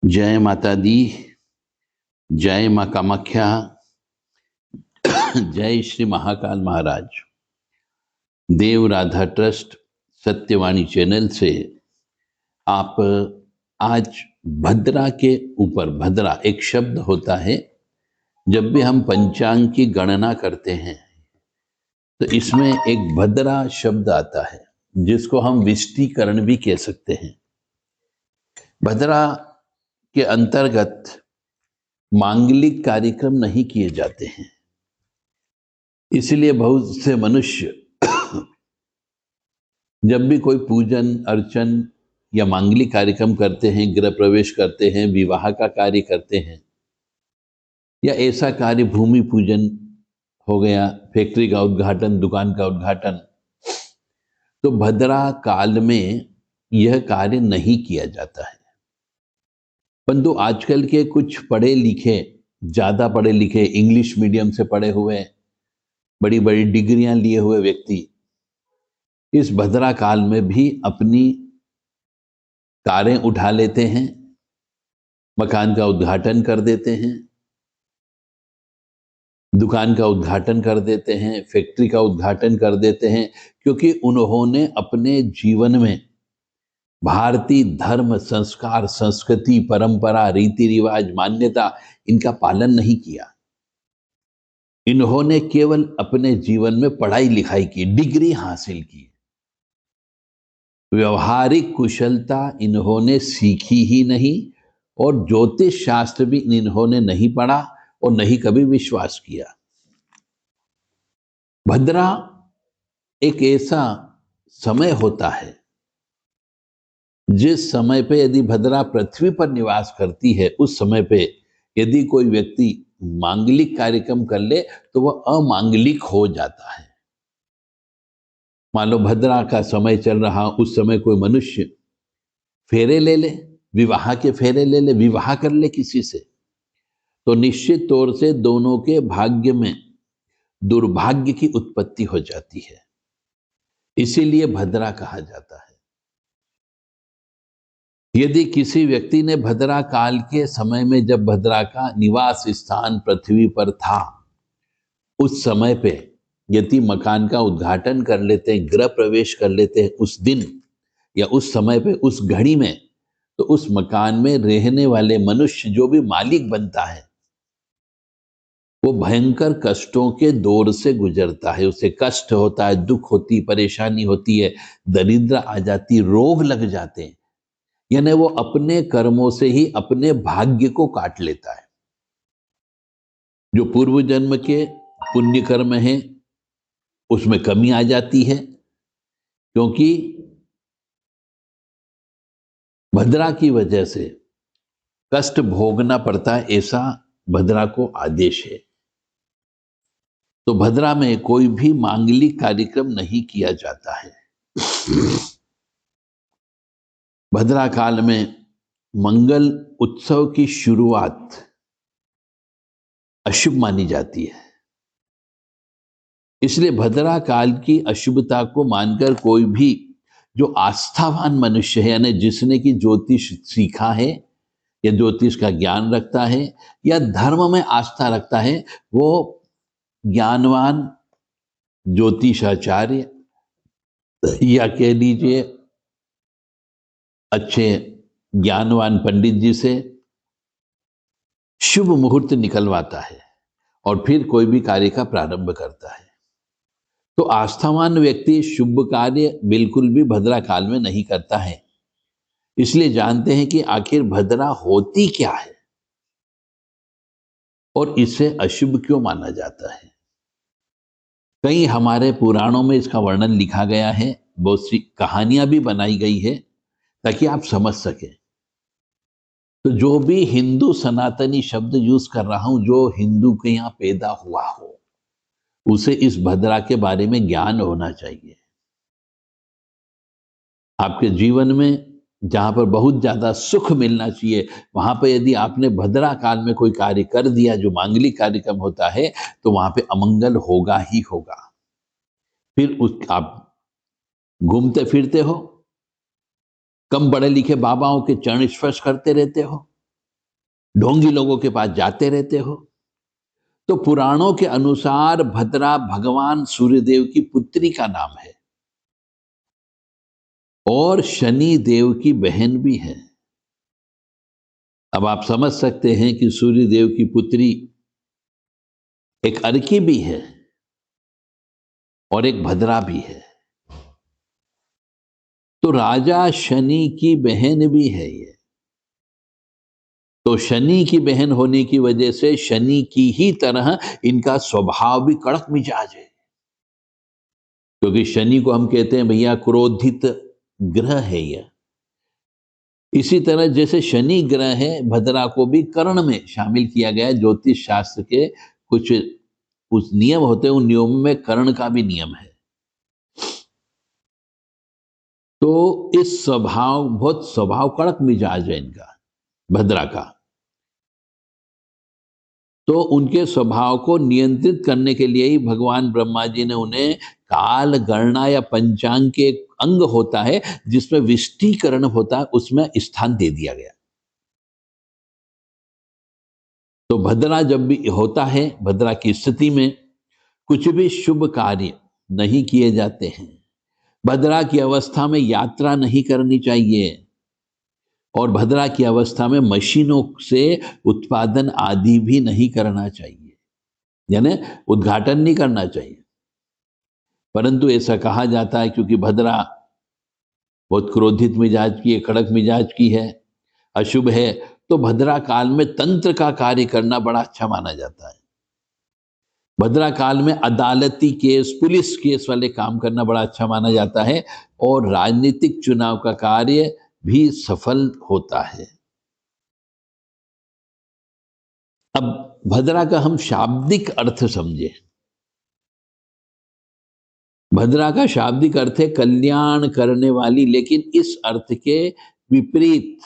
जय माता दी। जय माँ कामाख्या। जय श्री महाकाल महाराज। देव राधा ट्रस्ट सत्यवाणी चैनल से आप आज भद्रा के ऊपर, भद्रा एक शब्द होता है। जब भी हम पंचांग की गणना करते हैं तो इसमें एक भद्रा शब्द आता है जिसको हम विष्टिकरण भी कह सकते हैं। भद्रा के अंतर्गत मांगलिक कार्यक्रम नहीं किए जाते हैं, इसलिए बहुत से मनुष्य जब भी कोई पूजन अर्चन या मांगलिक कार्यक्रम करते हैं, गृह प्रवेश करते हैं, विवाह का कार्य करते हैं या ऐसा कार्य भूमि पूजन हो गया, फैक्ट्री का उद्घाटन, दुकान का उद्घाटन, तो भद्रा काल में यह कार्य नहीं किया जाता है। परंतु आजकल के कुछ पढ़े लिखे, ज्यादा पढ़े लिखे, इंग्लिश मीडियम से पढ़े हुए, बड़ी बड़ी डिग्रियां लिए हुए व्यक्ति इस भद्रा काल में भी अपनी कारें उठा लेते हैं, मकान का उद्घाटन कर देते हैं, दुकान का उद्घाटन कर देते हैं, फैक्ट्री का उद्घाटन कर देते हैं, क्योंकि उन्होंने अपने जीवन में भारतीय धर्म, संस्कार, संस्कृति, परंपरा, रीति रिवाज, मान्यता, इनका पालन नहीं किया। इन्होंने केवल अपने जीवन में पढ़ाई लिखाई की, डिग्री हासिल की, व्यवहारिक कुशलता इन्होंने सीखी ही नहीं और ज्योतिष शास्त्र भी इन्होंने नहीं पढ़ा और नहीं कभी विश्वास किया। भद्रा एक ऐसा समय होता है जिस समय पे यदि भद्रा पृथ्वी पर निवास करती है, उस समय पे यदि कोई व्यक्ति मांगलिक कार्यक्रम कर ले तो वह अमांगलिक हो जाता है। मान लो भद्रा का समय चल रहा, उस समय कोई मनुष्य फेरे ले ले, विवाह के फेरे ले ले, विवाह कर ले किसी से, तो निश्चित तौर से दोनों के भाग्य में दुर्भाग्य की उत्पत्ति हो जाती है। इसीलिए भद्रा कहा जाता है। यदि किसी व्यक्ति ने भद्रा काल के समय में, जब भद्रा का निवास स्थान पृथ्वी पर था, उस समय पे यदि मकान का उद्घाटन कर लेते हैं, गृह प्रवेश कर लेते हैं उस दिन या उस समय पे, उस घड़ी में, तो उस मकान में रहने वाले मनुष्य जो भी मालिक बनता है वो भयंकर कष्टों के दौर से गुजरता है। उसे कष्ट होता है, दुख होती, परेशानी होती है, दरिद्र आ जाती, रोग लग जाते हैं, यानी वो अपने कर्मों से ही अपने भाग्य को काट लेता है। जो पूर्व जन्म के पुण्य कर्म हैं उसमें कमी आ जाती है, क्योंकि भद्रा की वजह से कष्ट भोगना पड़ता है, ऐसा भद्रा को आदेश है। तो भद्रा में कोई भी मांगलिक कार्यक्रम नहीं किया जाता है। भद्रा काल में मंगल उत्सव की शुरुआत अशुभ मानी जाती है, इसलिए भद्रा काल की अशुभता को मानकर कोई भी जो आस्थावान मनुष्य है, यानी जिसने की ज्योतिष सीखा है या ज्योतिष का ज्ञान रखता है या धर्म में आस्था रखता है, वो ज्ञानवान ज्योतिषाचार्य या कह लीजिए अच्छे ज्ञानवान पंडित जी से शुभ मुहूर्त निकलवाता है और फिर कोई भी कार्य का प्रारंभ करता है। तो आस्थावान व्यक्ति शुभ कार्य बिल्कुल भी भद्रा काल में नहीं करता है। इसलिए जानते हैं कि आखिर भद्रा होती क्या है और इसे अशुभ क्यों माना जाता है। कई हमारे पुराणों में इसका वर्णन लिखा गया है, बहुत सी कहानियां भी बनाई गई है ताकि आप समझ सकें। तो जो भी हिंदू सनातनी शब्द यूज कर रहा हूं, जो हिंदू के यहां पैदा हुआ हो, उसे इस भद्रा के बारे में ज्ञान होना चाहिए। आपके जीवन में जहां पर बहुत ज्यादा सुख मिलना चाहिए, वहां पर यदि आपने भद्रा काल में कोई कार्य कर दिया जो मांगलिक कार्यक्रम होता है, तो वहां पे अमंगल होगा ही होगा। फिर उस आप घूमते फिरते हो, कम पढ़े लिखे बाबाओं के चरण स्पर्श करते रहते हो, ढोंगी लोगों के पास जाते रहते हो। तो पुराणों के अनुसार भद्रा भगवान सूर्यदेव की पुत्री का नाम है और शनि देव की बहन भी है। अब आप समझ सकते हैं कि सूर्यदेव की पुत्री एक अर्की भी है और एक भद्रा भी है, तो राजा शनि की बहन भी है ये। तो शनि की बहन होने की वजह से शनि की ही तरह इनका स्वभाव भी कड़क मिजाज है, क्योंकि शनि को हम कहते हैं भैया क्रोधित ग्रह है यह। इसी तरह जैसे शनि ग्रह है, भद्रा को भी कर्ण में शामिल किया गया है। ज्योतिष शास्त्र के कुछ उस नियम होते हैं, उन नियमों में कर्ण का भी नियम है। तो इस स्वभाव, बहुत स्वभाव कड़क मिजाज है इनका, भद्रा का। तो उनके स्वभाव को नियंत्रित करने के लिए ही भगवान ब्रह्मा जी ने उन्हें काल गणना या पंचांग के एक अंग होता है जिसमें विष्टिकरण होता है, उसमें स्थान दे दिया गया। तो भद्रा जब भी होता है, भद्रा की स्थिति में कुछ भी शुभ कार्य नहीं किए जाते हैं। भद्रा की अवस्था में यात्रा नहीं करनी चाहिए और भद्रा की अवस्था में मशीनों से उत्पादन आदि भी नहीं करना चाहिए, यानी उद्घाटन नहीं करना चाहिए। परंतु ऐसा कहा जाता है क्योंकि भद्रा बहुत क्रोधित मिजाज की है, कड़क मिजाज की है, अशुभ है, तो भद्रा काल में तंत्र का कार्य करना बड़ा अच्छा माना जाता है। भद्रा काल में अदालती केस, पुलिस केस वाले काम करना बड़ा अच्छा माना जाता है और राजनीतिक चुनाव का कार्य भी सफल होता है। अब भद्रा का हम शाब्दिक अर्थ समझे। भद्रा का शाब्दिक अर्थ है कल्याण करने वाली, लेकिन इस अर्थ के विपरीत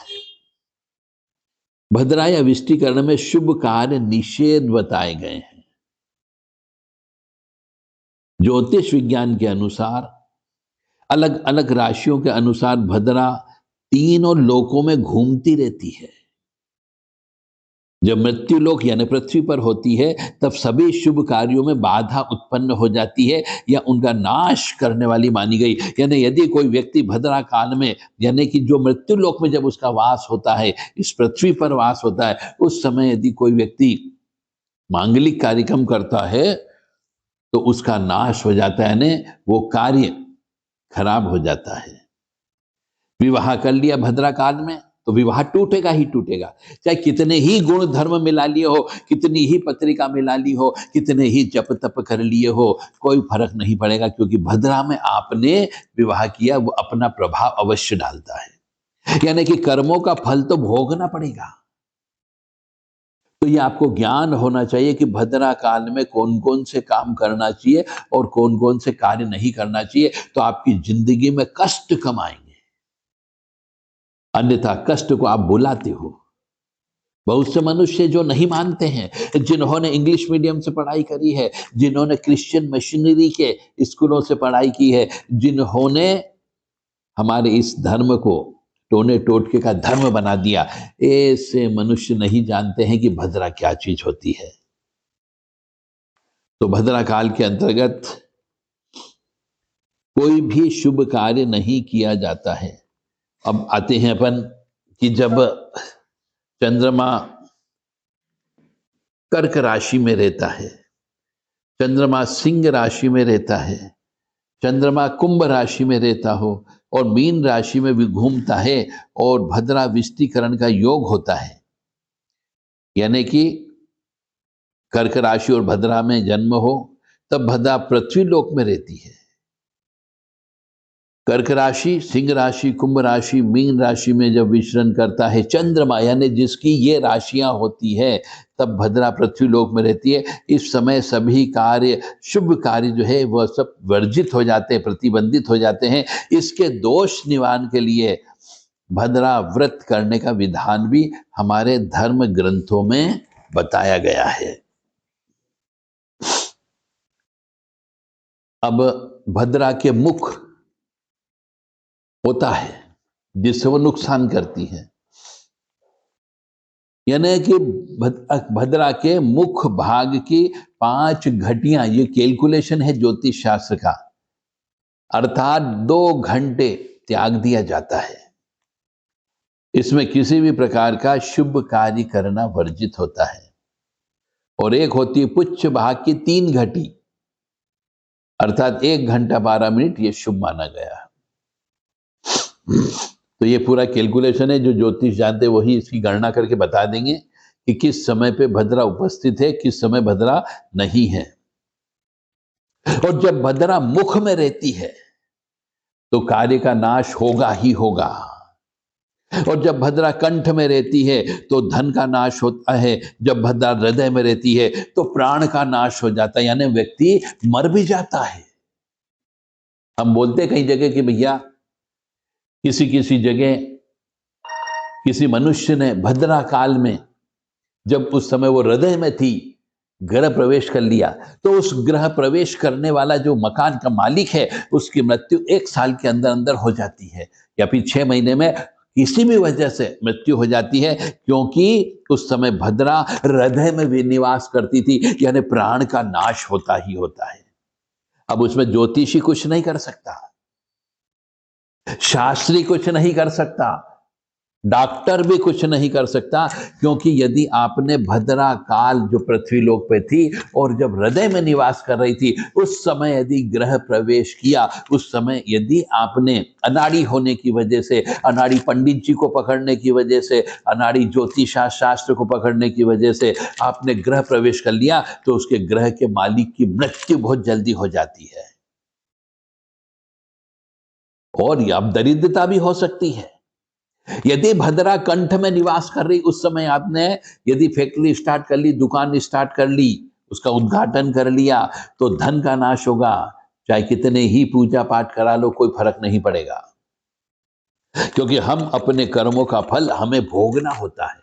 भद्रा या विष्टिकरण में शुभ कार्य निषेध बताए गए हैं। ज्योतिष विज्ञान के अनुसार अलग अलग राशियों के अनुसार भद्रा तीनों लोकों में घूमती रहती है। जब मृत्यु लोक यानी पृथ्वी पर होती है तब सभी शुभ कार्यों में बाधा उत्पन्न हो जाती है या उनका नाश करने वाली मानी गई। यानी यदि कोई व्यक्ति भद्रा काल में, यानी कि जो मृत्यु लोक में जब उसका वास होता है, इस पृथ्वी पर वास होता है, उस समय यदि कोई व्यक्ति मांगलिक कार्यक्रम करता है तो उसका नाश हो जाता है, यानी वो कार्य खराब हो जाता है। विवाह कर लिया भद्रा काल में तो विवाह टूटेगा ही टूटेगा, चाहे कितने ही गुण धर्म मिला लिए हो, कितनी ही पत्रिका मिला ली हो, कितने ही जप तप कर लिए हो, कोई फर्क नहीं पड़ेगा, क्योंकि भद्रा में आपने विवाह किया, वो अपना प्रभाव अवश्य डालता है। यानी कि कर्मों का फल तो भोगना पड़ेगा। तो ये आपको ज्ञान होना चाहिए कि भद्रा काल में कौन कौन से काम करना चाहिए और कौन कौन से कार्य नहीं करना चाहिए, तो आपकी जिंदगी में कष्ट कम आएंगे, अन्यथा कष्ट को आप बुलाते हो। बहुत से मनुष्य जो नहीं मानते हैं, जिन्होंने इंग्लिश मीडियम से पढ़ाई करी है, जिन्होंने क्रिश्चियन मशीनरी के स्कूलों से पढ़ाई की है, जिन्होंने हमारे इस धर्म को टोने टोटके का धर्म बना दिया, ऐसे मनुष्य नहीं जानते हैं कि भद्रा क्या चीज होती है। तो भद्रा काल के अंतर्गत कोई भी शुभ कार्य नहीं किया जाता है। अब आते हैं अपन कि जब चंद्रमा कर्क राशि में रहता है, चंद्रमा सिंह राशि में रहता है, चंद्रमा कुंभ राशि में रहता हो और मीन राशि में भी घूमता है और भद्रा विष्टिकरण का योग होता है, यानी कि कर्क राशि और भद्रा में जन्म हो, तब भद्रा पृथ्वी लोक में रहती है। कर्क राशि, सिंह राशि, कुंभ राशि, मीन राशि में जब विचरण करता है चंद्रमा, यानी जिसकी ये राशियां होती है, तब भद्रा पृथ्वी लोक में रहती है। इस समय सभी कार्य, शुभ कार्य जो है वह सब वर्जित हो जाते हैं, प्रतिबंधित हो जाते हैं। इसके दोष निवारण के लिए भद्रा व्रत करने का विधान भी हमारे धर्म ग्रंथों में बताया गया है। अब भद्रा के मुख होता है जिससे वो नुकसान करती है। यानी कि भद्रा के मुख भाग की 5 घटियां, ये कैलकुलेशन है ज्योतिष शास्त्र का, अर्थात 2 घंटे त्याग दिया जाता है। इसमें किसी भी प्रकार का शुभ कार्य करना वर्जित होता है। और एक होती है पुच्छ भाग की 3 घटी, अर्थात 1 घंटा 12 मिनट, ये शुभ माना गया। तो ये पूरा कैलकुलेशन है, जो ज्योतिष जानते हैं वही इसकी गणना करके बता देंगे कि किस समय पे भद्रा उपस्थित है, किस समय भद्रा नहीं है। और जब भद्रा मुख में रहती है तो कार्य का नाश होगा ही होगा। और जब भद्रा कंठ में रहती है तो धन का नाश होता है। जब भद्रा हृदय में रहती है तो प्राण का नाश हो जाता है, यानी व्यक्ति मर भी जाता है। हम बोलते कई जगह कि भैया किसी किसी जगह किसी मनुष्य ने भद्रा काल में, जब उस समय वो हृदय में थी, ग्रह प्रवेश कर लिया, तो उस ग्रह प्रवेश करने वाला जो मकान का मालिक है उसकी मृत्यु 1 साल के अंदर अंदर हो जाती है, या फिर 6 महीने में किसी भी वजह से मृत्यु हो जाती है, क्योंकि उस समय भद्रा हृदय में भी निवास करती थी, यानी प्राण का नाश होता ही होता है। अब उसमें ज्योतिषी कुछ नहीं कर सकता, शास्त्री कुछ नहीं कर सकता, डॉक्टर भी कुछ नहीं कर सकता, क्योंकि यदि आपने भद्रा काल जो पृथ्वी लोक पे थी और जब हृदय में निवास कर रही थी, उस समय यदि ग्रह प्रवेश किया, उस समय यदि आपने अनाड़ी होने की वजह से, अनाड़ी पंडित जी को पकड़ने की वजह से, अनाड़ी ज्योतिष शास्त्र को पकड़ने की वजह से आपने ग्रह प्रवेश कर लिया, तो उसके ग्रह के मालिक की मृत्यु बहुत जल्दी हो जाती है। और अब दरिद्रता भी हो सकती है। यदि भद्रा कंठ में निवास कर रही, उस समय आपने यदि फैक्ट्री स्टार्ट कर ली, दुकान स्टार्ट कर ली, उसका उद्घाटन कर लिया, तो धन का नाश होगा। चाहे कितने ही पूजा पाठ करा लो, कोई फर्क नहीं पड़ेगा, क्योंकि हम अपने कर्मों का फल हमें भोगना होता है।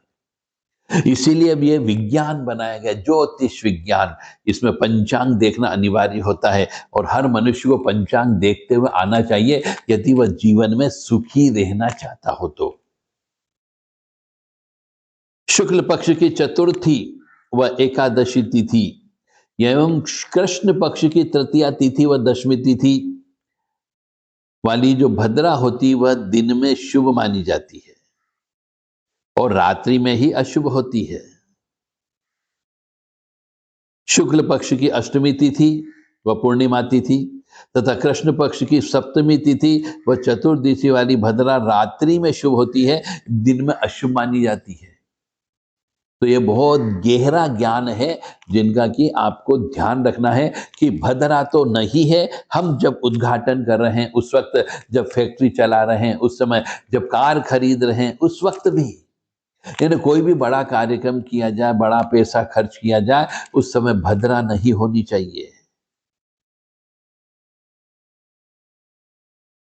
इसीलिए अब ये विज्ञान बनाया गया, ज्योतिष विज्ञान। इसमें पंचांग देखना अनिवार्य होता है, और हर मनुष्य को पंचांग देखते हुए आना चाहिए, यदि वह जीवन में सुखी रहना चाहता हो तो। शुक्ल पक्ष की चतुर्थी व एकादशी तिथि एवं कृष्ण पक्ष की तृतीया तिथि व दशमी तिथि वाली जो भद्रा होती, वह दिन में शुभ मानी जाती है और रात्रि में ही अशुभ होती है। शुक्ल पक्ष की अष्टमी तिथि व पूर्णिमा तिथि तथा कृष्ण पक्ष की सप्तमी तिथि व चतुर्दशी वाली भद्रा रात्रि में शुभ होती है, दिन में अशुभ मानी जाती है। तो ये बहुत गहरा ज्ञान है, जिनका कि आपको ध्यान रखना है कि भद्रा तो नहीं है। हम जब उद्घाटन कर रहे हैं, उस वक्त जब फैक्ट्री चला रहे हैं, उस समय जब कार खरीद रहे हैं, उस वक्त भी, यानी कोई भी बड़ा कार्यक्रम किया जाए, बड़ा पैसा खर्च किया जाए, उस समय भद्रा नहीं होनी चाहिए।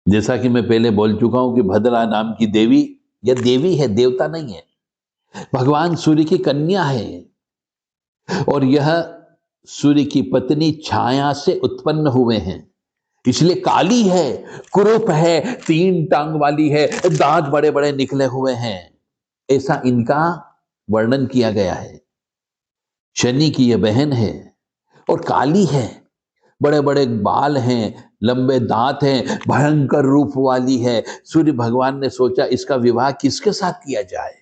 जैसा कि मैं पहले बोल चुका हूं कि भद्रा नाम की देवी, यह देवी है, देवता नहीं है, भगवान सूर्य की कन्या है, और यह सूर्य की पत्नी छाया से उत्पन्न हुए हैं, इसलिए काली है, कुरूप है, 3 टांग वाली है, दांत बड़े बड़े निकले हुए हैं, ऐसा इनका वर्णन किया गया है। शनि की यह बहन है और काली है, बड़े बड़े बाल हैं, लंबे दांत हैं, भयंकर रूप वाली है। सूर्य भगवान ने सोचा इसका विवाह किसके साथ किया जाए,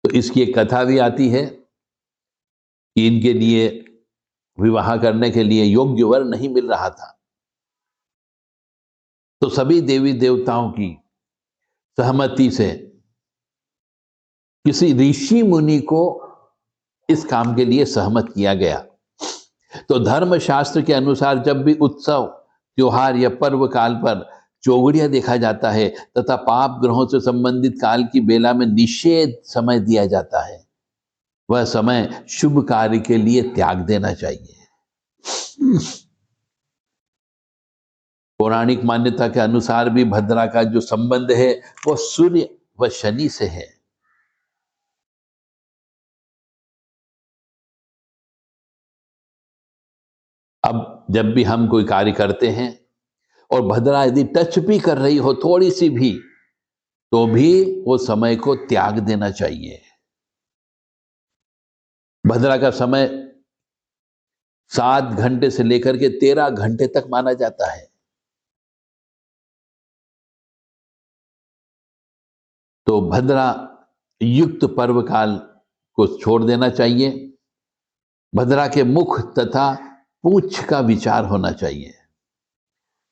तो इसकी एक कथा भी आती है कि इनके लिए विवाह करने के लिए योग्य वर नहीं मिल रहा था, तो सभी देवी देवताओं की सहमति से किसी ऋषि मुनि को इस काम के लिए सहमत किया गया। तो धर्म शास्त्र के अनुसार जब भी उत्सव, त्योहार या पर्व काल पर चौगड़िया देखा जाता है तथा पाप ग्रहों से संबंधित काल की बेला में निषेध समय दिया जाता है, वह समय शुभ कार्य के लिए त्याग देना चाहिए। पौराणिक मान्यता के अनुसार भी भद्रा का जो संबंध है वो सूर्य व शनि से है। अब जब भी हम कोई कार्य करते हैं और भद्रा यदि टच भी कर रही हो थोड़ी सी भी, तो भी वो समय को त्याग देना चाहिए। भद्रा का समय 7 घंटे से लेकर के 13 घंटे तक माना जाता है। तो भद्रा युक्त पर्व काल को छोड़ देना चाहिए। भद्रा के मुख तथा पूंछ का विचार होना चाहिए।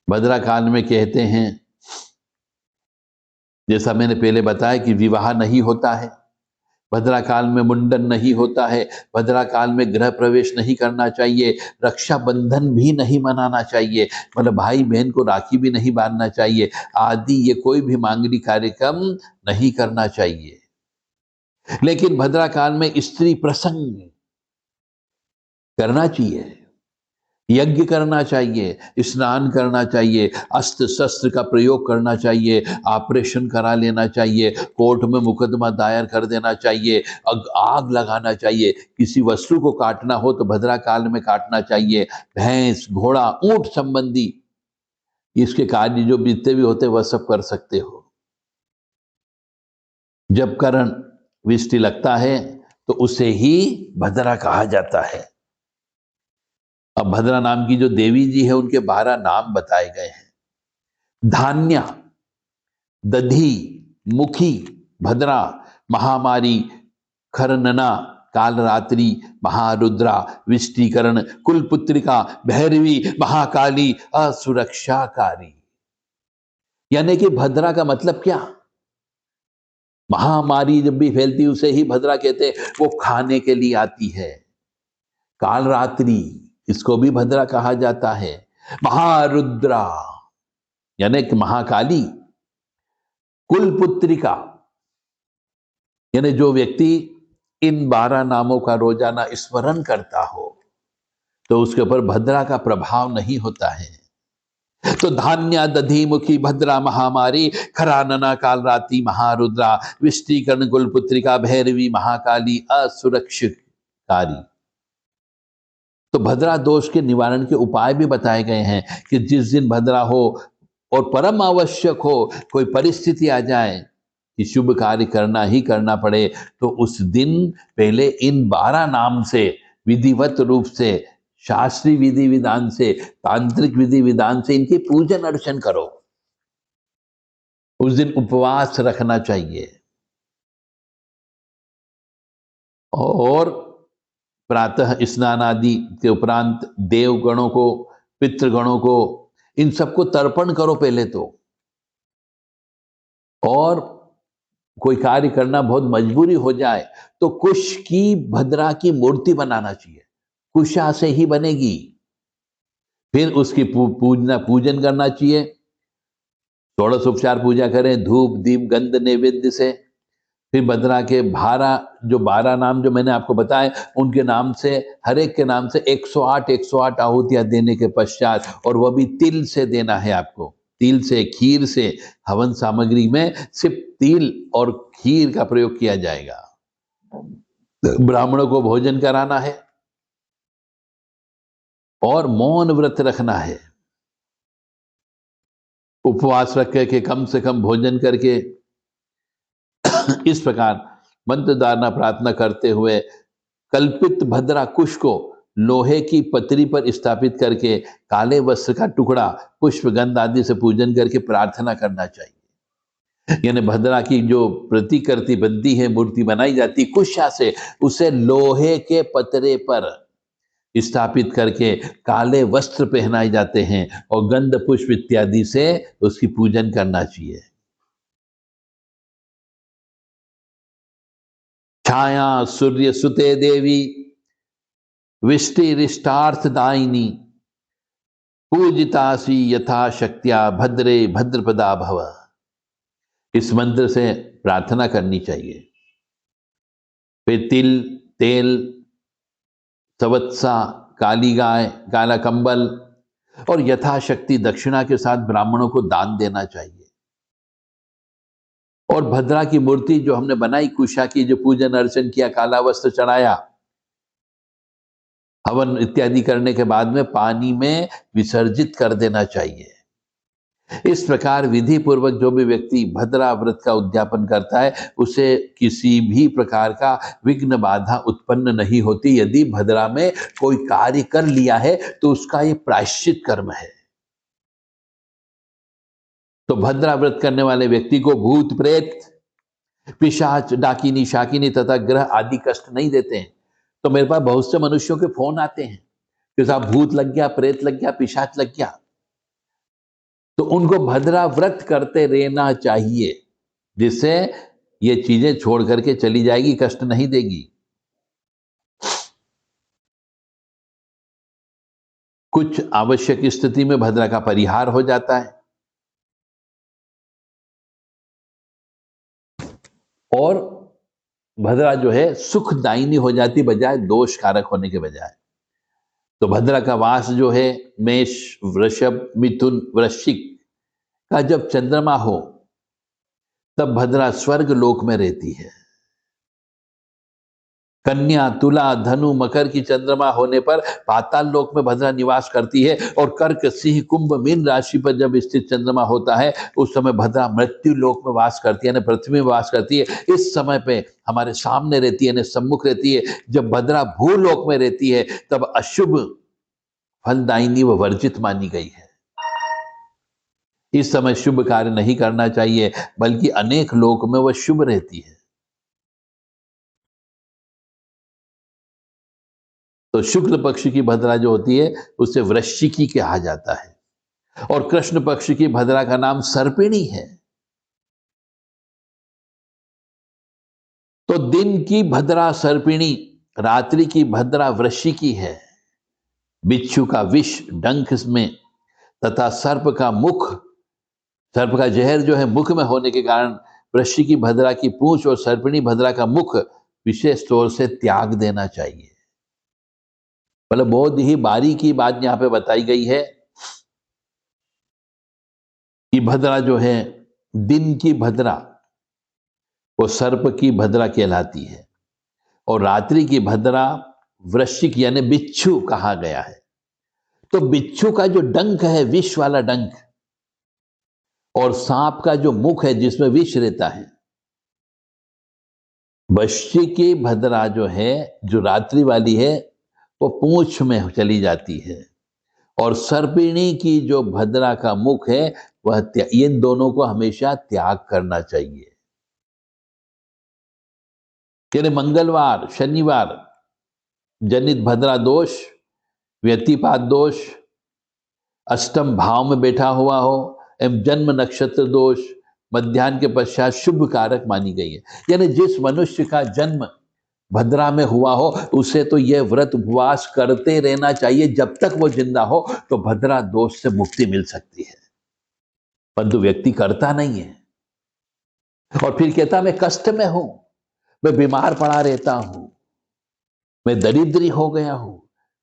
भद्रा काल में कहते हैं, जैसा मैंने पहले बताया कि विवाह नहीं होता है, भद्रा काल में मुंडन नहीं होता है, भद्रा काल में गृह प्रवेश नहीं करना चाहिए, रक्षाबंधन भी नहीं मनाना चाहिए, मतलब भाई बहन को राखी भी नहीं बांधना चाहिए आदि, ये कोई भी मांगलिक कार्यक्रम नहीं करना चाहिए। लेकिन भद्रा काल में स्त्री प्रसंग करना चाहिए, यज्ञ करना चाहिए, स्नान करना चाहिए, अस्त्र शस्त्र का प्रयोग करना चाहिए, ऑपरेशन करा लेना चाहिए, कोर्ट में मुकदमा दायर कर देना चाहिए, आग लगाना चाहिए, किसी वस्तु को काटना हो तो भद्रा काल में काटना चाहिए। भैंस, घोड़ा, ऊंट संबंधी इसके कार्य जो बीतते भी होते वह सब कर सकते हो। जब करण विष्टि लगता है तो उसे ही भद्रा कहा जाता है। अब भद्रा नाम की जो देवी जी है उनके 12 नाम बताए गए हैं। धान्या, दधी, मुखी, भद्रा, महामारी, खरनना, कालरात्रि, महारुद्रा, विष्टिकरण, कुलपुत्रिका, भैरवी, महाकाली, असुरक्षाकारी। यानी कि भद्रा का मतलब क्या? महामारी जब भी फैलती उसे ही भद्रा कहते हैं, वो खाने के लिए आती है। कालरात्रि, इसको भी भद्रा कहा जाता है। महारुद्रा यानी कि महाकाली। कुलपुत्रिका यानी जो व्यक्ति इन 12 नामों का रोजाना स्मरण करता हो तो उसके ऊपर भद्रा का प्रभाव नहीं होता है। तो धान्या, दधी, मुखी, भद्रा, महामारी, खरानना, कालरात्रि, महारुद्रा, विष्टिकरण, कुलपुत्रिका, भैरवी, महाकाली, असुरक्षितकारी। तो भद्रा दोष के निवारण के उपाय भी बताए गए हैं कि जिस दिन भद्रा हो और परम आवश्यक हो, कोई परिस्थिति आ जाए कि शुभ कार्य करना ही करना पड़े, तो उस दिन पहले इन 12 नाम से विधिवत रूप से, शास्त्रीय विधि विधान से, तांत्रिक विधि विधान से इनके पूजन अर्चन करो। उस दिन उपवास रखना चाहिए और प्रातः स्नान आदि के उपरांत देवगणों को, पितृगणों को, इन सबको तर्पण करो पहले तो। और कोई कार्य करना बहुत मजबूरी हो जाए तो कुश की भद्रा की मूर्ति बनाना चाहिए, कुशा से ही बनेगी। फिर उसकी पूजन करना चाहिए, षोडश उपचार पूजा करें, धूप दीप गंध नैवेद्य से। फिर भद्रा के 12 नाम जो मैंने आपको बताए उनके नाम से, हर एक के नाम से 108 आहुतियां देने के पश्चात, और वह भी तिल से देना है आपको, तिल से, खीर से। हवन सामग्री में सिर्फ तिल और खीर का प्रयोग किया जाएगा। ब्राह्मणों को भोजन कराना है और मौन व्रत रखना है। उपवास रख के कम से कम भोजन करके इस प्रकार मंत्र धारणा प्रार्थना करते हुए कल्पित भद्रा कुश को लोहे की पतरी पर स्थापित करके काले वस्त्र का टुकड़ा, पुष्प, गंध आदि से पूजन करके प्रार्थना करना चाहिए। यानी भद्रा की जो प्रतिकृति बनती है, मूर्ति बनाई जाती कुशा से, उसे लोहे के पतरे पर स्थापित करके काले वस्त्र पहनाए जाते हैं और गंध पुष्प इत्यादि से उसकी पूजन करना चाहिए। छाया सूर्य सुते देवी, विष्टिरिष्टार्थ दायिनी, पूजितासी यथा शक्त्या, भद्रे भद्रपदा भव। इस मंत्र से प्रार्थना करनी चाहिए। फिर तिल, तेल, सवत्सा, काली गाय, काला कंबल और यथाशक्ति दक्षिणा के साथ ब्राह्मणों को दान देना चाहिए। और भद्रा की मूर्ति जो हमने बनाई कुशा की, जो पूजन अर्चन किया, काला वस्त्र चढ़ाया, हवन इत्यादि करने के बाद में पानी में विसर्जित कर देना चाहिए। इस प्रकार विधि पूर्वक जो भी व्यक्ति भद्रा व्रत का उद्यापन करता है उसे किसी भी प्रकार का विघ्न बाधा उत्पन्न नहीं होती। यदि भद्रा में कोई कार्य कर लिया है तो उसका ये प्रायश्चित कर्म है। तो भद्रा व्रत करने वाले व्यक्ति को भूत प्रेत, पिशाच, डाकिनी, शाकिनी तथा ग्रह आदि कष्ट नहीं देते हैं। तो मेरे पास बहुत से मनुष्यों के फोन आते हैं कि साहब भूत लग गया, प्रेत लग गया, पिशाच लग गया। तो उनको भद्रा व्रत करते रहना चाहिए, जिससे ये चीजें छोड़ करके चली जाएगी, कष्ट नहीं देगी। कुछ आवश्यक स्थिति में भद्रा का परिहार हो जाता है और भद्रा जो है सुखदायिनी हो जाती बजाय दोष कारक होने के बजाय। तो भद्रा का वास जो है मेष, वृषभ, मिथुन, वृश्चिक का जब चंद्रमा हो तब भद्रा स्वर्ग लोक में रहती है। कन्या, तुला, धनु, मकर की चंद्रमा होने पर पाताल लोक में भद्रा निवास करती है और कर्क, सिंह, कुंभ, मीन राशि पर जब स्थित चंद्रमा होता है उस समय भद्रा मृत्यु लोक में वास करती है, यानी पृथ्वी में वास करती है। इस समय पे हमारे सामने रहती है, यानी सम्मुख रहती है। जब भद्रा भूलोक में रहती है तब अशुभ फलदायिनी व वर्जित मानी गई है। इस समय शुभ कार्य नहीं करना चाहिए, बल्कि अनेक लोक में वह शुभ रहती है। तो शुक्ल पक्ष की भद्रा जो होती है उसे वृश्चिकी कहा जाता है और कृष्ण पक्ष की भद्रा का नाम सर्पिणी है। तो दिन की भद्रा सर्पिणी, रात्रि की भद्रा वृश्चिकी है। बिच्छू का विष डंक में तथा सर्प का मुख, सर्प का जहर जो है मुख में होने के कारण वृश्चिकी भद्रा की पूंछ और सर्पिणी भद्रा का मुख विशेष तौर से त्याग देना चाहिए। मतलब बहुत ही बारीकी बात यहां पे बताई गई है कि भद्रा जो है दिन की भद्रा वो सर्प की भद्रा कहलाती है और रात्रि की भद्रा वृश्चिक यानी बिच्छू कहा गया है। तो बिच्छू का जो डंक है विष वाला डंक और सांप का जो मुख है जिसमें विष रहता है, वृश्चिकी भद्रा जो है जो रात्रि वाली है वो पूंछ में चली जाती है और सर्पिणी की जो भद्रा का मुख है वह इन दोनों को हमेशा त्याग करना चाहिए। यानी मंगलवार, शनिवार जनित भद्रा दोष, व्यतिपात दोष, अष्टम भाव में बैठा हुआ हो एवं जन्म नक्षत्र दोष मध्याह्न के पश्चात शुभ कारक मानी गई है। यानी जिस मनुष्य का जन्म भद्रा में हुआ हो उसे तो यह व्रत उपवास करते रहना चाहिए जब तक वो जिंदा हो, तो भद्रा दोष से मुक्ति मिल सकती है। परंतु व्यक्ति करता नहीं है और फिर कहता मैं कष्ट में हूं, मैं बीमार पड़ा रहता हूं, मैं दरिद्री हो गया हूं,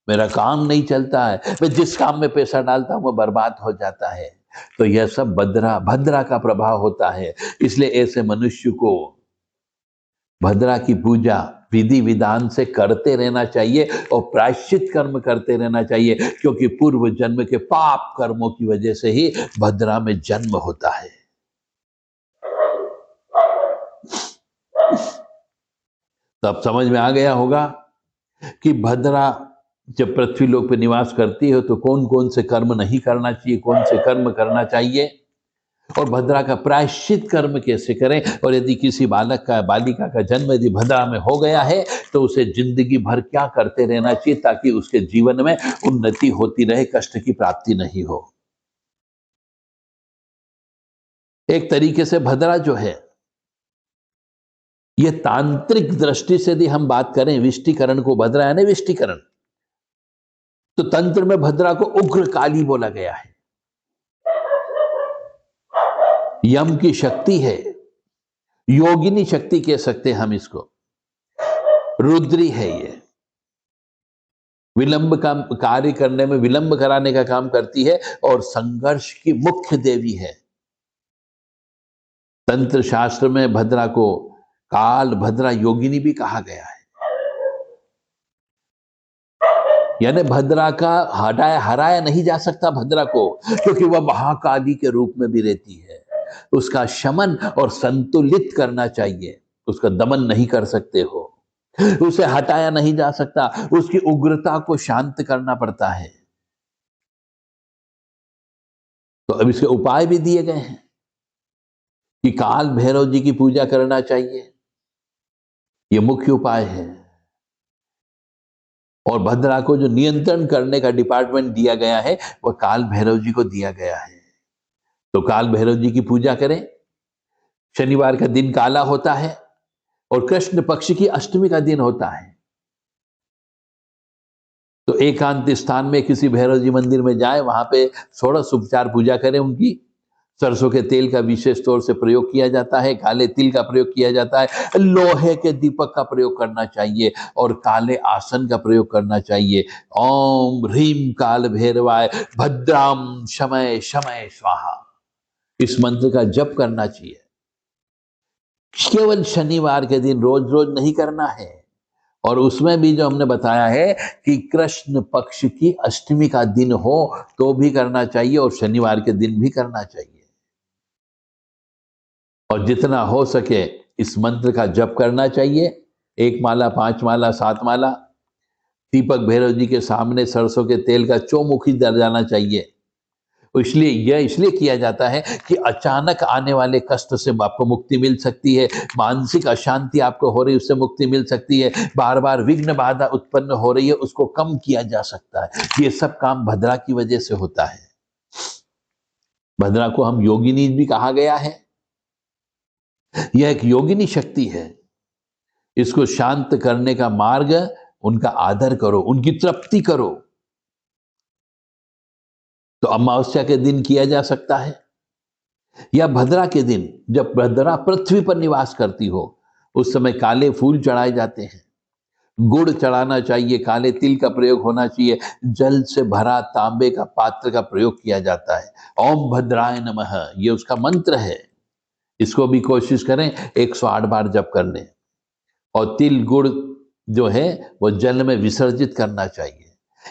मेरा काम नहीं चलता है, मैं जिस काम में पैसा डालता हूं वो बर्बाद हो जाता है। तो यह सब भद्रा का प्रभाव होता है। इसलिए ऐसे मनुष्य को भद्रा की पूजा विधि विधान से करते रहना चाहिए और प्रायश्चित कर्म करते रहना चाहिए, क्योंकि पूर्व जन्म के पाप कर्मों की वजह से ही भद्रा में जन्म होता है। तो अब समझ में आ गया होगा कि भद्रा जब पृथ्वी लोक पर निवास करती है तो कौन कौन से कर्म नहीं करना चाहिए, कौन से कर्म करना चाहिए और भद्रा का प्रायश्चित कर्म कैसे करें। और यदि किसी बालक का, बालिका का जन्म यदि भद्रा में हो गया है तो उसे जिंदगी भर क्या करते रहना चाहिए ताकि उसके जीवन में उन्नति होती रहे, कष्ट की प्राप्ति नहीं हो। एक तरीके से भद्रा जो है यह तांत्रिक दृष्टि से यदि हम बात करें विष्टिकरण को, भद्रा यानी विष्टिकरण, तो तंत्र में भद्रा को उग्र काली बोला गया है। यम की शक्ति है, योगिनी शक्ति कह सकते हैं हम इसको, रुद्री है ये, विलंब का कार्य करने में विलंब कराने का काम करती है और संघर्ष की मुख्य देवी है। तंत्र शास्त्र में भद्रा को काल भद्रा योगिनी भी कहा गया है। यानी भद्रा का हराया नहीं जा सकता भद्रा को, क्योंकि वह महाकाली के रूप में भी रहती है। उसका शमन और संतुलित करना चाहिए, उसका दमन नहीं कर सकते हो, उसे हटाया नहीं जा सकता, उसकी उग्रता को शांत करना पड़ता है। तो अब इसके उपाय भी दिए गए हैं कि काल भैरव जी की पूजा करना चाहिए, यह मुख्य उपाय है। और भद्रा को जो नियंत्रण करने का डिपार्टमेंट दिया गया है वह काल भैरव जी को दिया गया है। तो काल भैरव जी की पूजा करें। शनिवार का दिन काला होता है और कृष्ण पक्ष की अष्टमी का दिन होता है। तो एकांत स्थान में किसी भैरव जी मंदिर में जाए, वहां पे षोडश उपचार पूजा करें उनकी। सरसों के तेल का विशेष तौर से प्रयोग किया जाता है, काले तिल का प्रयोग किया जाता है, लोहे के दीपक का प्रयोग करना चाहिए और काले आसन का प्रयोग करना चाहिए। ओम ह्रीम काल भैरवाय भद्राम शमय शमय स्वाहा, इस मंत्र का जप करना चाहिए। केवल शनिवार के दिन, रोज रोज नहीं करना है। और उसमें भी जो हमने बताया है कि कृष्ण पक्ष की अष्टमी का दिन हो तो भी करना चाहिए और शनिवार के दिन भी करना चाहिए। और जितना हो सके इस मंत्र का जप करना चाहिए। 1 माला, 5 माला, 7 माला। दीपक भैरव जी के सामने सरसों के तेल का चौमुखी दर जाना चाहिए। इसलिए किया जाता है कि अचानक आने वाले कष्ट से आपको मुक्ति मिल सकती है, मानसिक अशांति आपको हो रही है उससे मुक्ति मिल सकती है, बार बार विघ्न बाधा उत्पन्न हो रही है उसको कम किया जा सकता है। ये सब काम भद्रा की वजह से होता है। भद्रा को हम योगिनी भी कहा गया है। यह एक योगिनी शक्ति है। इसको शांत करने का मार्ग, उनका आदर करो, उनकी तृप्ति करो। तो अमावस्या के दिन किया जा सकता है, या भद्रा के दिन जब भद्रा पृथ्वी पर निवास करती हो उस समय काले फूल चढ़ाए जाते हैं, गुड़ चढ़ाना चाहिए, काले तिल का प्रयोग होना चाहिए, जल से भरा तांबे का पात्र का प्रयोग किया जाता है। ओम भद्राय नमः, ये उसका मंत्र है। इसको भी कोशिश करें 108 बार जप कर लें। और तिल गुड़ जो है वो जल में विसर्जित करना चाहिए,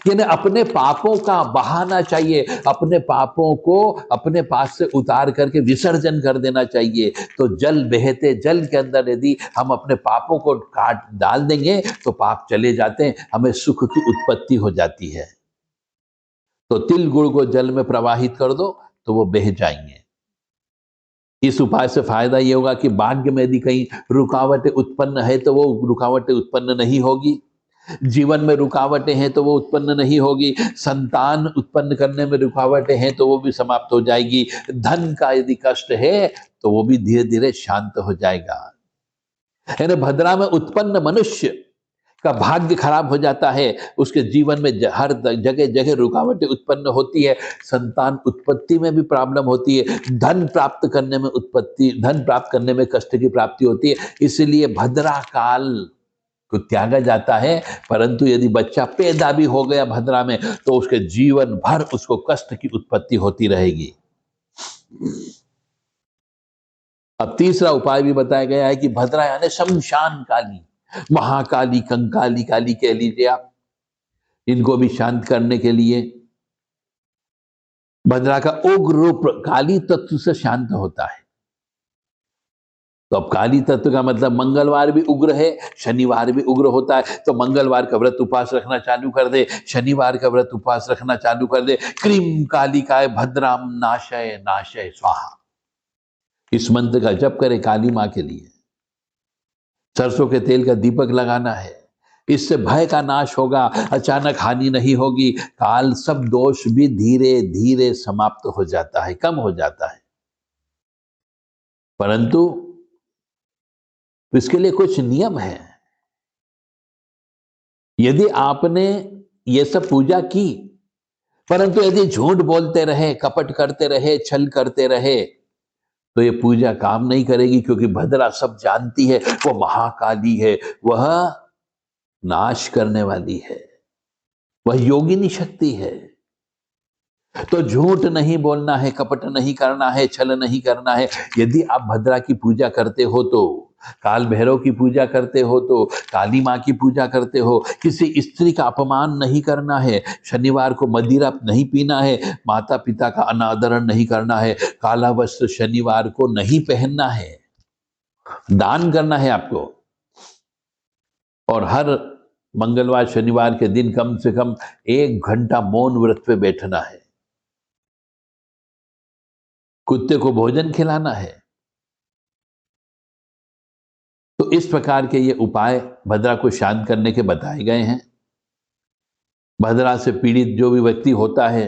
यानी अपने पापों का बहाना चाहिए, अपने पापों को अपने पास से उतार करके विसर्जन कर देना चाहिए। तो जल बहते जल के अंदर यदि हम अपने पापों को काट डाल देंगे तो पाप चले जाते हैं, हमें सुख की उत्पत्ति हो जाती है। तो तिल गुड़ को जल में प्रवाहित कर दो तो वो बह जाएंगे। इस उपाय से फायदा ये होगा कि भाग्य में यदि कहीं रुकावटें उत्पन्न है तो वो रुकावटें उत्पन्न नहीं होगी, जीवन में रुकावटें हैं तो वो उत्पन्न नहीं होगी, संतान उत्पन्न करने में रुकावटें हैं तो वो भी समाप्त हो जाएगी, धन का यदि कष्ट है तो वो भी धीरे धीरे शांत हो जाएगा। यानी भद्रा में उत्पन्न मनुष्य का भाग्य खराब हो जाता है, उसके जीवन में हर जगह जगह रुकावटें उत्पन्न होती है, संतान उत्पत्ति में भी प्रॉब्लम होती है, धन प्राप्त करने में कष्ट की प्राप्ति होती है। इसलिए भद्रा काल को त्यागा जाता है। परंतु यदि बच्चा पैदा भी हो गया भद्रा में तो उसके जीवन भर उसको कष्ट की उत्पत्ति होती रहेगी। अब तीसरा उपाय भी बताया गया है कि भद्रा यानी शमशान काली, महाकाली, कंकाली काली कह लीजिए आप, इनको भी शांत करने के लिए भद्रा का उग्र रूप काली तत्व से शांत होता है। तो अब काली तत्व का मतलब मंगलवार भी उग्र है, शनिवार भी उग्र होता है। तो मंगलवार का व्रत उपवास रखना चालू कर दे, शनिवार का व्रत उपवास रखना चालू कर दे। क्रीम कालिकाय भद्राम नाशय नाशय स्वाहा, इस मंत्र का जप करे काली मां के लिए। सरसों के तेल का दीपक लगाना है, इससे भय का नाश होगा, अचानक हानि नहीं होगी, काल सब दोष भी धीरे धीरे समाप्त हो जाता है, कम हो जाता है। परंतु इसके लिए कुछ नियम है। यदि आपने ये सब पूजा की परंतु यदि झूठ बोलते रहे, कपट करते रहे, छल करते रहे तो ये पूजा काम नहीं करेगी, क्योंकि भद्रा सब जानती है, वो महाकाली है, वह नाश करने वाली है, वह योगिनी शक्ति है। तो झूठ नहीं बोलना है, कपट नहीं करना है, छल नहीं करना है। यदि आप भद्रा की पूजा करते हो तो काल भैरव की पूजा करते हो तो काली माँ की पूजा करते हो, किसी स्त्री का अपमान नहीं करना है, शनिवार को मदिरा नहीं पीना है, माता पिता का अनादरण नहीं करना है, काला वस्त्र शनिवार को नहीं पहनना है, दान करना है आपको, और हर मंगलवार शनिवार के दिन कम से कम 1 घंटा मौन व्रत पे बैठना है, कुत्ते को भोजन खिलाना है। तो इस प्रकार के ये उपाय भद्रा को शांत करने के बताए गए हैं। भद्रा से पीड़ित जो भी व्यक्ति होता है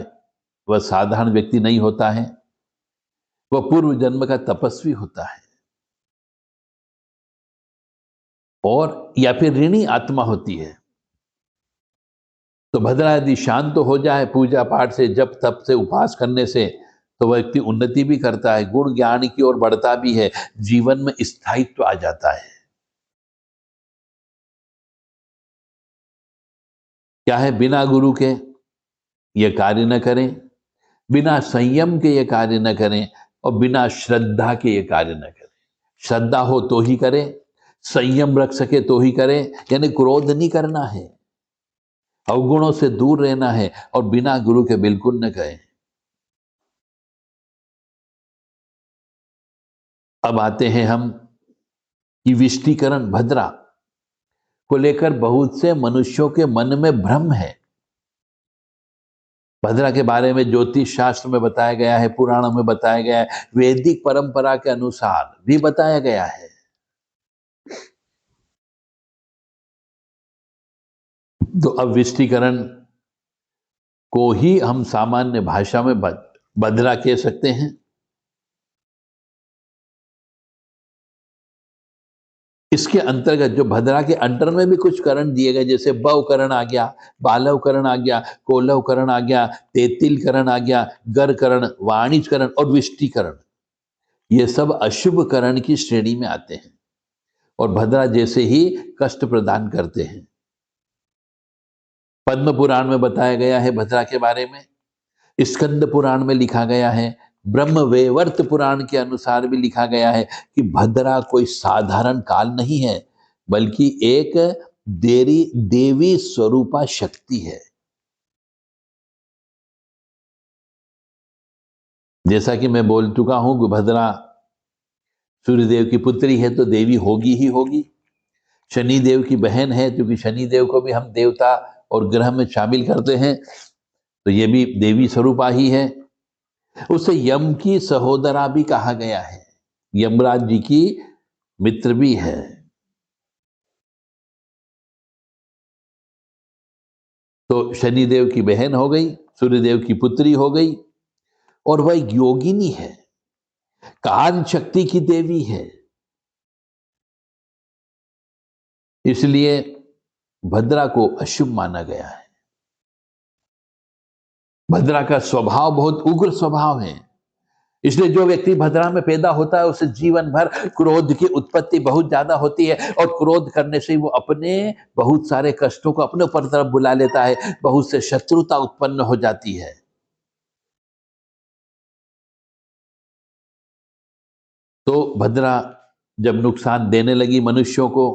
वह साधारण व्यक्ति नहीं होता है, वह पूर्व जन्म का तपस्वी होता है, और या फिर ऋणी आत्मा होती है। तो भद्रा यदि शांत हो जाए पूजा पाठ से, जप तप से, उपास करने से, तो वह व्यक्ति उन्नति भी करता है, गुण ज्ञान की ओर बढ़ता भी है, जीवन में स्थायित्व आ जाता है। क्या है, बिना गुरु के ये कार्य न करें, बिना संयम के ये कार्य न करें, और बिना श्रद्धा के ये कार्य न करें। श्रद्धा हो तो ही करें, संयम रख सके तो ही करें, यानी क्रोध नहीं करना है, अवगुणों से दूर रहना है, और बिना गुरु के बिल्कुल न करें। अब आते हैं हम कि विष्टिकरण भद्रा को लेकर बहुत से मनुष्यों के मन में भ्रम है। भद्रा के बारे में ज्योतिष शास्त्र में बताया गया है, पुराणों में बताया गया है, वैदिक परंपरा के अनुसार भी बताया गया है। तो अब विष्टिकरण को ही हम सामान्य भाषा में भद्रा कह सकते हैं। इसके अंतर्गत जो भद्रा के अंडर में भी कुछ करण दिए गए, जैसे बव करण आ गया, बालव करण आ गया, कोलव करण आ गया, तेतिल करण आ गया, गर करण, वाणिज करण और विष्टिकरण, ये सब अशुभ करण की श्रेणी में आते हैं और भद्रा जैसे ही कष्ट प्रदान करते हैं। पद्म पुराण में बताया गया है भद्रा के बारे में, स्कंद पुराण में लिखा गया है, ब्रह्म वैवर्त पुराण के अनुसार भी लिखा गया है कि भद्रा कोई साधारण काल नहीं है, बल्कि एक देवी स्वरूपा शक्ति है। जैसा कि मैं बोल चुका हूं कि भद्रा सूर्यदेव की पुत्री है तो देवी होगी ही होगी, शनिदेव की बहन है, क्योंकि शनिदेव को भी हम देवता और ग्रह में शामिल करते हैं, तो ये भी देवी स्वरूपा ही है। उसे यम की सहोदरा भी कहा गया है, यमराज जी की मित्र भी है। तो शनिदेव की बहन हो गई, सूर्यदेव की पुत्री हो गई, और वह योगिनी है, कार्य शक्ति की देवी है। इसलिए भद्रा को अशुभ माना गया है। भद्रा का स्वभाव बहुत उग्र स्वभाव है, इसलिए जो व्यक्ति भद्रा में पैदा होता है उसे जीवन भर क्रोध की उत्पत्ति बहुत ज्यादा होती है, और क्रोध करने से वो अपने बहुत सारे कष्टों को अपने ऊपर तरफ बुला लेता है, बहुत से शत्रुता उत्पन्न हो जाती है। तो भद्रा जब नुकसान देने लगी मनुष्यों को,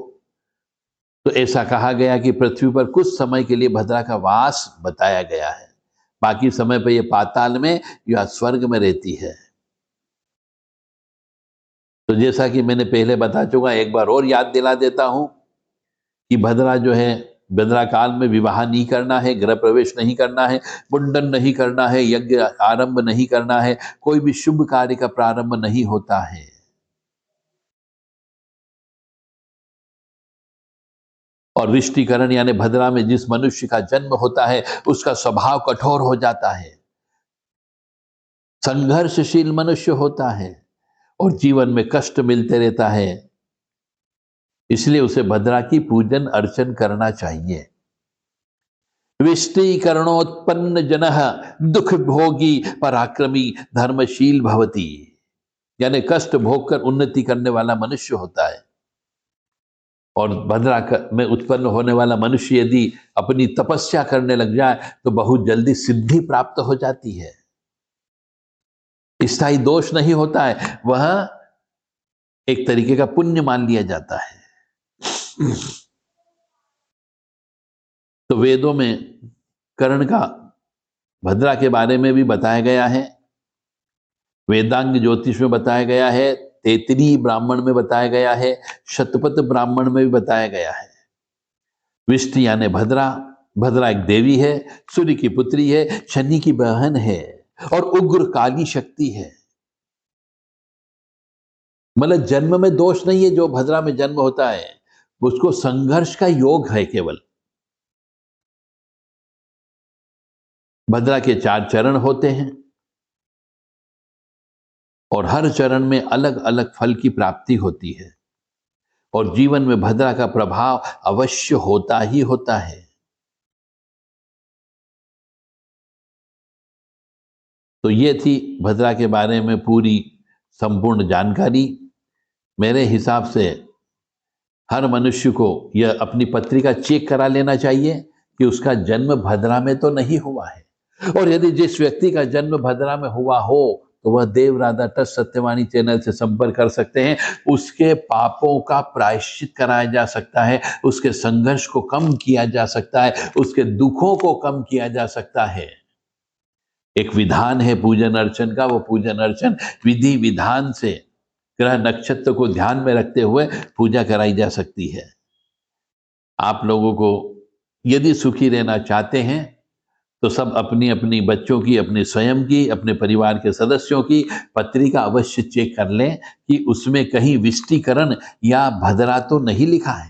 तो ऐसा कहा गया कि पृथ्वी पर कुछ समय के लिए भद्रा का वास बताया गया है, बाकी समय पर यह पाताल में या स्वर्ग में रहती है। तो जैसा कि मैंने पहले बता चुका, एक बार और याद दिला देता हूं कि भद्रा जो है, भद्रा काल में विवाह नहीं करना है, गृह प्रवेश नहीं करना है, मुंडन नहीं करना है, यज्ञ आरंभ नहीं करना है, कोई भी शुभ कार्य का प्रारंभ नहीं होता है। और विष्टिकरण यानी भद्रा में जिस मनुष्य का जन्म होता है उसका स्वभाव कठोर हो जाता है, संघर्षशील मनुष्य होता है, और जीवन में कष्ट मिलते रहता है। इसलिए उसे भद्रा की पूजन अर्चन करना चाहिए। विष्टिकरणोत्पन्न जनः दुख भोगी पराक्रमी धर्मशील भवति, यानी कष्ट भोग कर उन्नति करने वाला मनुष्य होता है। और भद्रा में उत्पन्न होने वाला मनुष्य यदि अपनी तपस्या करने लग जाए तो बहुत जल्दी सिद्धि प्राप्त हो जाती है, स्थायी दोष नहीं होता है, वह एक तरीके का पुण्य मान लिया जाता है। तो वेदों में कर्ण का भद्रा के बारे में भी बताया गया है, वेदांग ज्योतिष में बताया गया है, तैतरीय ब्राह्मण में बताया गया है, शतपथ ब्राह्मण में भी बताया गया है। विष्टि यानी भद्रा, भद्रा एक देवी है, सूर्य की पुत्री है, शनि की बहन है और उग्र काली शक्ति है। मतलब जन्म में दोष नहीं है, जो भद्रा में जन्म होता है उसको संघर्ष का योग है केवल। भद्रा के 4 चरण होते हैं और हर चरण में अलग अलग फल की प्राप्ति होती है और जीवन में भद्रा का प्रभाव अवश्य होता ही होता है। तो ये थी भद्रा के बारे में पूरी संपूर्ण जानकारी। मेरे हिसाब से हर मनुष्य को यह अपनी पत्रिका चेक करा लेना चाहिए कि उसका जन्म भद्रा में तो नहीं हुआ है, और यदि जिस व्यक्ति का जन्म भद्रा में हुआ हो तो वह देव राधा ट्रस्ट सत्यवाणी चैनल से संपर्क कर सकते हैं। उसके पापों का प्रायश्चित कराया जा सकता है, उसके संघर्ष को कम किया जा सकता है, उसके दुखों को कम किया जा सकता है। एक विधान है पूजन अर्चन का, वो पूजन अर्चन विधि विधान से ग्रह नक्षत्र को ध्यान में रखते हुए पूजा कराई जा सकती है। आप लोगों को यदि सुखी रहना चाहते हैं तो सब अपनी अपनी बच्चों की, अपने स्वयं की, अपने परिवार के सदस्यों की पत्रिका अवश्य चेक कर लें कि उसमें कहीं विष्टिकरण या भद्रा तो नहीं लिखा है,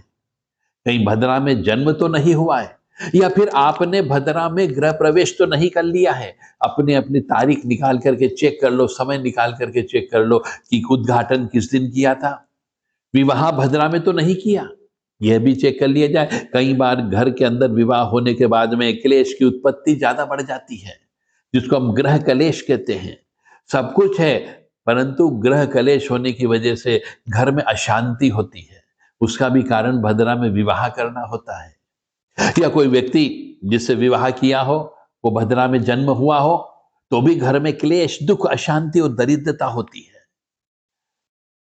कहीं भद्रा में जन्म तो नहीं हुआ है, या फिर आपने भद्रा में गृह प्रवेश तो नहीं कर लिया है। अपने अपनी तारीख निकाल करके चेक कर लो, समय निकाल करके चेक कर लो कि उद्घाटन किस दिन किया था, विवाह भद्रा में तो नहीं किया, यह भी चेक कर लिया जाए। कई बार घर के अंदर विवाह होने के बाद में क्लेश की उत्पत्ति ज्यादा बढ़ जाती है, जिसको हम ग्रह कलेश कहते हैं। सब कुछ है परंतु ग्रह कलेश होने की वजह से घर में अशांति होती है, उसका भी कारण भद्रा में विवाह करना होता है। या कोई व्यक्ति जिससे विवाह किया हो वो भद्रा में जन्म हुआ हो तो भी घर में क्लेश, दुख, अशांति और दरिद्रता होती है।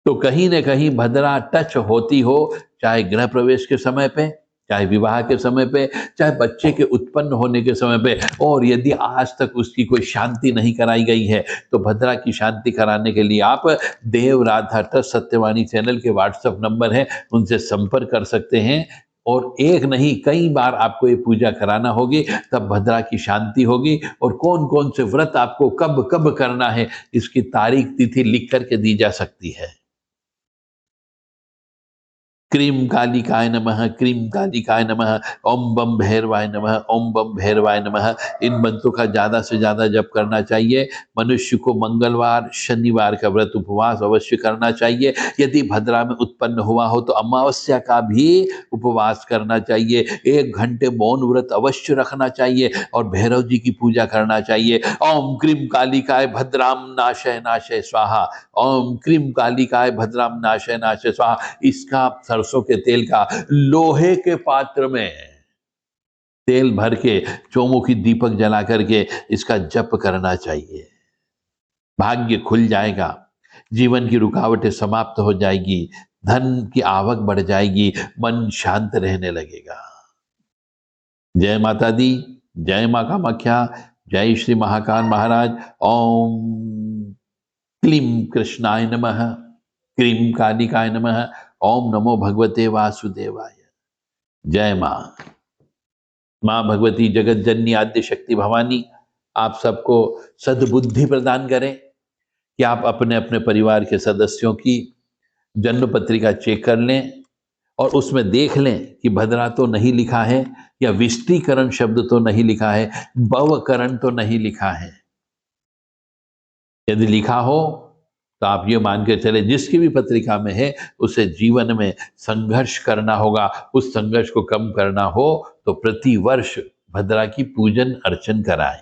तो कहीं ना कहीं भद्रा टच होती हो, चाहे गृह प्रवेश के समय पे, चाहे विवाह के समय पे, चाहे बच्चे के उत्पन्न होने के समय पे, और यदि आज तक उसकी कोई शांति नहीं कराई गई है तो भद्रा की शांति कराने के लिए आप देव राधा ट्रस्ट सत्यवाणी चैनल के व्हाट्सएप नंबर है, उनसे संपर्क कर सकते हैं। और एक नहीं कई बार आपको ये पूजा कराना होगी, तब भद्रा की शांति होगी। और कौन कौन से व्रत आपको कब कब करना है इसकी तारीख तिथि लिख करके दी जा सकती है। क्रीम कालिकाय नमः, क्रीम कालिकाय नमः, ओम बम भैरवाय नमः, ओम बम भैरवाय नमः। इन मंत्रों का ज़्यादा से ज़्यादा जप करना चाहिए। मनुष्य को मंगलवार, शनिवार का व्रत उपवास अवश्य करना चाहिए। यदि भद्रा में उत्पन्न हुआ हो तो अमावस्या का भी उपवास करना चाहिए। 1 घंटे मौन व्रत अवश्य रखना चाहिए और भैरव जी की पूजा करना चाहिए। ओम क्रीम कालिकाय भद्राम नाशय नाशय स्वाहा, ओम क्रीम कालिकाय भद्राम नाशय नाशय स्वाहा। इसका सरसों के तेल का लोहे के पात्र में तेल भर के चौमुखी दीपक जला करके इसका जप करना चाहिए। भाग्य खुल जाएगा, जीवन की रुकावटें समाप्त हो जाएगी, धन की आवक बढ़ जाएगी, मन शांत रहने लगेगा। जय माता दी, जय मां कामाख्या, जय श्री महाकाल महाराज। ओम क्लीं कृष्णाय नमः, क्रीं कालिकाय नमः, ओम नमो भगवते वासुदेवाय। जय मां भगवती जगत जननी आद्य शक्ति भवानी आप सबको सद्बुद्धि प्रदान करें कि आप अपने अपने परिवार के सदस्यों की जन्म पत्रिका चेक कर लें और उसमें देख लें कि भद्रा तो नहीं लिखा है, या विष्टिकरण शब्द तो नहीं लिखा है, भवकरण तो नहीं लिखा है। यदि लिखा हो तो आप ये मान के चले जिसकी भी पत्रिका में है उसे जीवन में संघर्ष करना होगा। उस संघर्ष को कम करना हो तो प्रति वर्ष भद्रा की पूजन अर्चन कराएं।